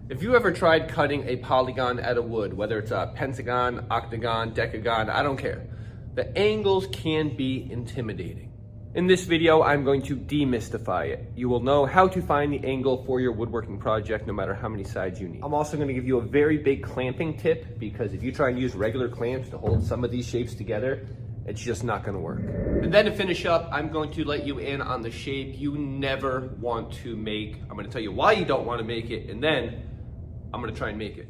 If you ever tried cutting a polygon out of wood, whether it's a pentagon, octagon, decagon, I don't care, the angles can be intimidating. In this video, I'm going to demystify it. You will know how to find the angle for your woodworking project, no matter how many sides you need. I'm also going to give you a very big clamping tip, because if you try and use regular clamps to hold some of these shapes together, it's just not going to work. And then to finish up, I'm going to let you in on the shape you never want to make. I'm going to tell you why you don't want to make it, and then I'm going to try and make it.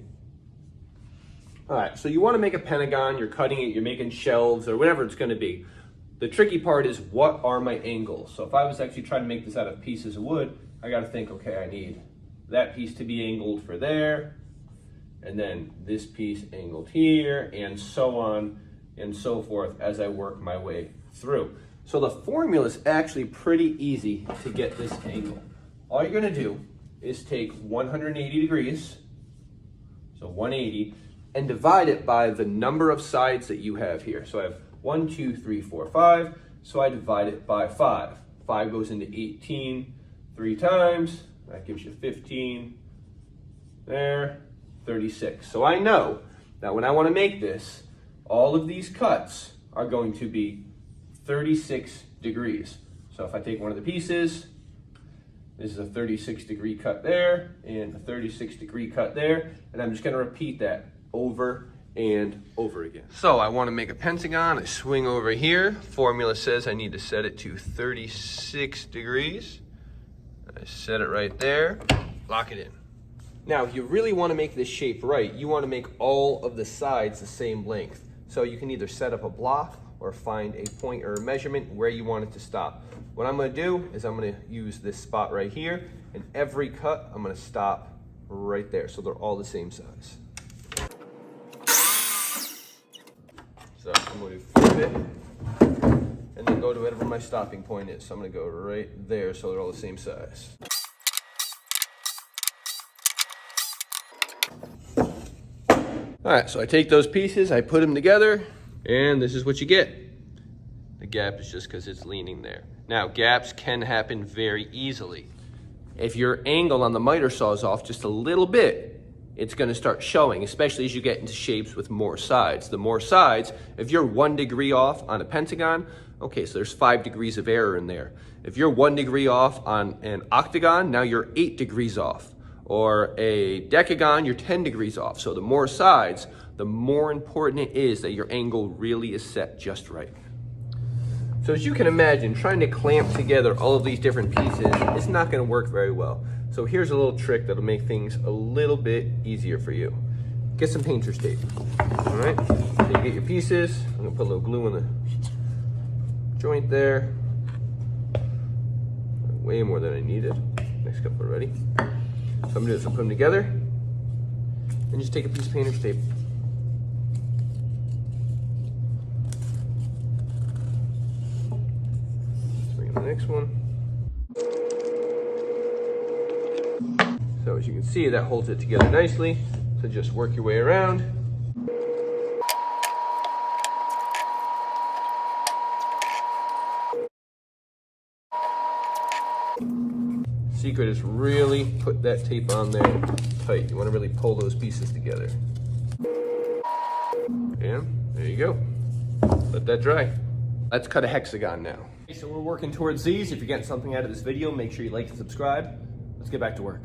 All right, so you want to make a pentagon, you're cutting it, you're making shelves or whatever it's going to be. The tricky part is, what are my angles? So if I was actually trying to make this out of pieces of wood, I got to think, okay, I need that piece to be angled for there, and then this piece angled here, and so on and so forth as I work my way through. So the formula is actually pretty easy to get this angle. All you're going to do is take 180 degrees, so 180, and divide it by the number of sides that you have here. So I have 1, 2, 3, 4, 5, so I divide it by 5. 5 goes into 18 3 times, that gives you 15, there, 36. So I know that when I want to make this, all of these cuts are going to be 36 degrees. So if I take one of the pieces, this is a 36-degree cut there, and a 36-degree cut there, and I'm just going to repeat that over and over again. So I want to make a pentagon. I swing over here. Formula says I need to set it to 36 degrees. I set it right there, lock it in. Now, if you really want to make this shape right, you want to make all of the sides the same length. So you can either set up a block or find a point or a measurement where you want it to stop. What I'm going to do is I'm going to use this spot right here, and every cut I'm going to stop right there, so they're all the same size. So I'm going to flip it and then go to whatever my stopping point is. So I'm going to go right there, so they're all the same size. All right, so I take those pieces, I put them together, and this is what you get. The gap is just because it's leaning there. Now, gaps can happen very easily. If your angle on the miter saw is off just a little bit, it's going to start showing, especially as you get into shapes with more sides. The more sides, if you're 1 degree off on a pentagon, okay, so there's 5 degrees of error in there. If you're 1 degree off on an octagon, now you're 8 degrees off. Or a decagon, you're 10 degrees off. So the more sides, the more important it is that your angle really is set just right. So as you can imagine, trying to clamp together all of these different pieces is not going to work very well. So here's a little trick that'll make things a little bit easier for you. Get some painter's tape. All right, so you get your pieces. I'm going to put a little glue in the joint there. Way more than I needed. Next couple are ready. So I'm going to do is put them together and just take a piece of painter's tape. Let's bring in the next one. So as you can see, that holds it together nicely. So just work your way around. Secret is really put that tape on there tight. You want to really pull those pieces together. And there you go. Let that dry. Let's cut a hexagon now. Okay, so we're working towards these. If you're getting something out of this video, make sure you like and subscribe. Let's get back to work.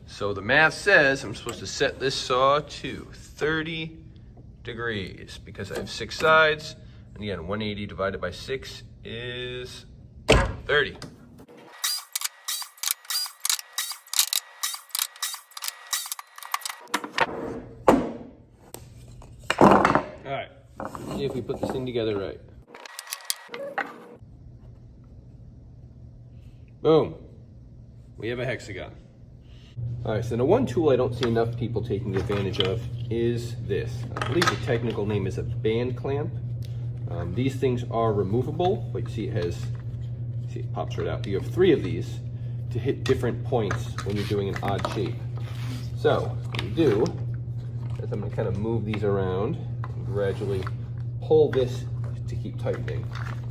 So the math says I'm supposed to set this saw to 30 degrees because I have 6 sides. And again, 180 divided by 6 is 30. All right, see if we put this thing together right. Boom, we have a hexagon. All right, so the one tool I don't see enough people taking advantage of is this. I believe the technical name is a band clamp. These things are removable, but you see it pops right out. You have 3 of these to hit different points when you're doing an odd shape. So what you do is I'm gonna kind of move these around and gradually pull this to keep tightening.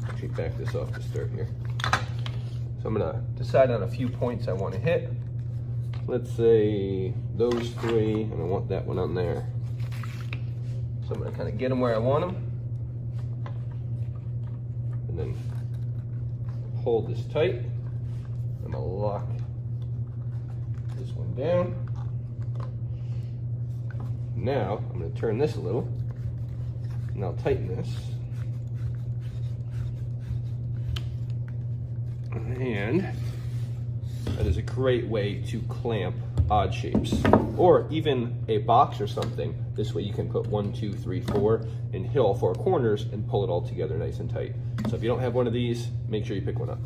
Actually back this off to start here. So I'm gonna decide on a few points I want to hit. let's say those three, and I want that one on there. So I'm gonna kind of get them where I want them. And then hold this tight. I'm gonna lock this one down. Now I'm gonna turn this a little, and I'll tighten this. And that is a great way to clamp odd shapes, or even a box or something. This way you can put 1, 2, 3, 4 and hit all 4 corners and pull it all together nice and tight. So if you don't have one of these, make sure you pick one up.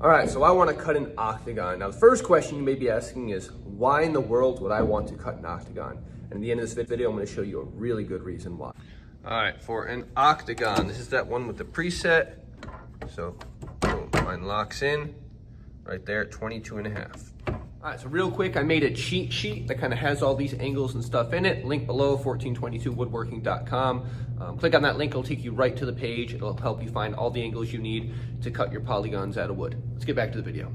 All right, so I want to cut an octagon. Now the first question you may be asking is, why in the world would I want to cut an octagon? And at the end of this video, I'm going to show you a really good reason why. All right, for an octagon, this is that one with the preset. So boom, mine locks in right there at 22.5. All right, so real quick, I made a cheat sheet that kind of has all these angles and stuff in it. Link below, 1422woodworking.com. Click on that link, it'll take you right to the page. It'll help you find all the angles you need to cut your polygons out of wood. Let's get back to the video.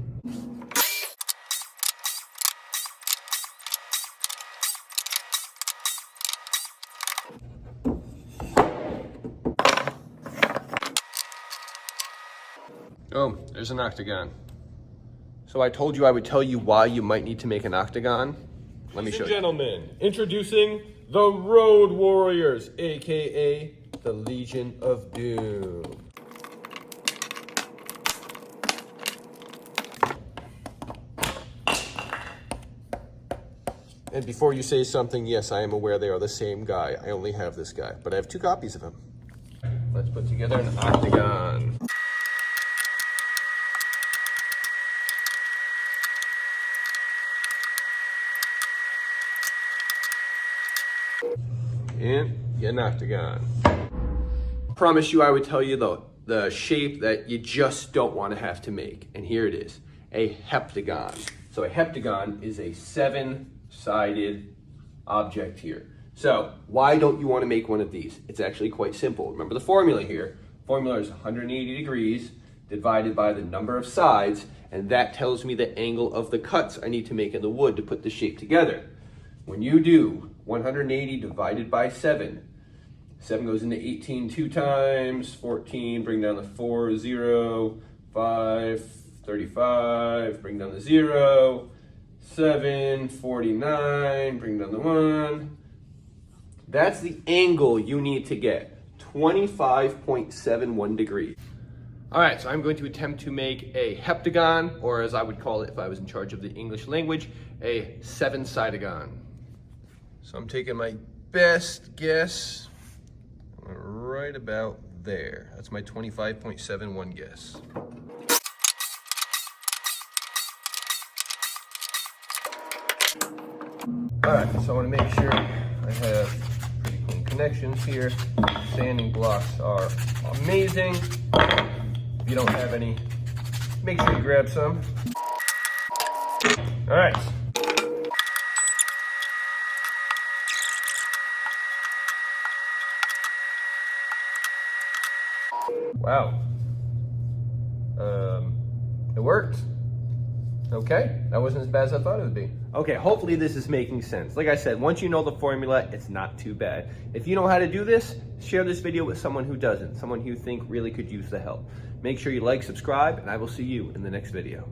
Oh, there's an octagon. So I told you I would tell you why you might need to make an octagon. Let me show you. Gentlemen, introducing the Road Warriors, aka the Legion of Doom. And before you say something, yes, I am aware they are the same guy. I only have this guy, but I have 2 copies of him. Let's put together an octagon. And get an octagon. Promise you I would tell you the shape that you just don't want to have to make. And here it is, a heptagon. So a heptagon is a 7-sided object here. So why don't you want to make one of these? It's actually quite simple. Remember the formula here. Formula is 180 degrees divided by the number of sides, and that tells me the angle of the cuts I need to make in the wood to put the shape together. When you do 180 divided by 7, 7 goes into 18 2 times, 14, bring down the 4, 0, 5, 35, bring down the 0, 7, 49, bring down the 1. That's the angle you need to get, 25.71 degrees. All right, so I'm going to attempt to make a heptagon, or as I would call it if I was in charge of the English language, a 7-sidagon. So I'm taking my best guess right about there. That's my 25.71 guess. All right, so I want to make sure I have pretty clean connections here. Sanding blocks are amazing. If you don't have any, make sure you grab some. All right. Wow. It worked. Okay, that wasn't as bad as I thought it would be. Okay, hopefully this is making sense. Like I said, once you know the formula, it's not too bad. If you know how to do this, share this video with someone who doesn't, someone who you think really could use the help. Make sure you like, subscribe, and I will see you in the next video.